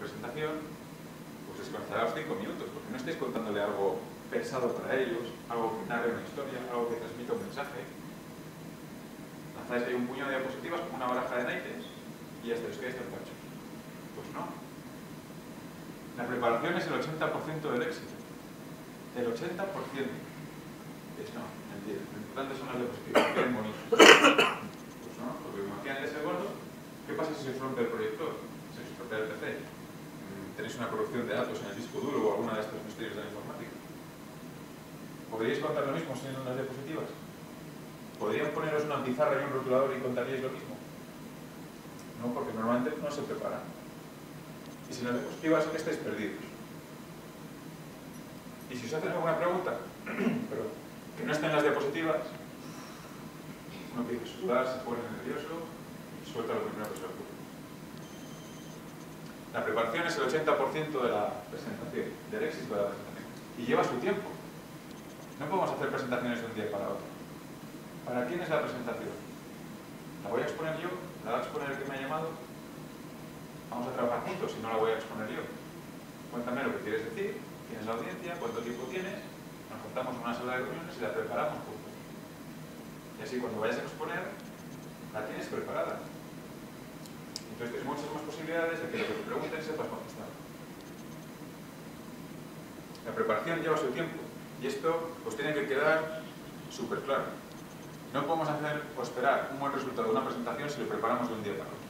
presentación, pues les contará los 5 minutos, porque no estáis contándole algo pensado para ellos, algo que narre una historia, algo que transmita un mensaje. Lanzáis ahí un puñado de diapositivas como una baraja de naipes y ya está, os quedáis tranquilos. Pues no. La preparación es el 80% del éxito. El 80%. Es no, mentira. Lo importante son las diapositivas, que queden bonitas. Pues no, porque imagínate ese gordo. ¿Qué pasa si se os rompe el proyector? Si se os rompe el PC. Tenéis una corrupción de datos en el disco duro o alguna de estos misterios de la informática. ¿Podríais contar lo mismo sin unas diapositivas? ¿Podrían poneros una pizarra y un rotulador y contaríais lo mismo? No, porque normalmente no se preparan. Y sin las diapositivas estáis perdidos. Y si os hacen alguna pregunta, pero que no estén las diapositivas, uno empieza a sudar, se pone nervioso y suelta lo primero que se le ocurre. La preparación es el 80% de la presentación, del éxito de la presentación. Y lleva su tiempo. No podemos hacer presentaciones de un día para otro. ¿Para quién es la presentación? ¿La voy a exponer yo? ¿La va a exponer el que me ha llamado? Vamos a trabajar juntos si no la voy a exponer yo. Cuéntame lo que quieres decir, quién es la audiencia, cuánto tiempo tienes, nos juntamos en una sala de reuniones y la preparamos juntos. Y así cuando vayas a exponer, la tienes preparada. Entonces tienes muchas más posibilidades de que lo que te pregunten sepas contestar. La preparación lleva su tiempo y esto os tiene que quedar súper claro. No podemos hacer o esperar un buen resultado de una presentación si lo preparamos de un día para otro.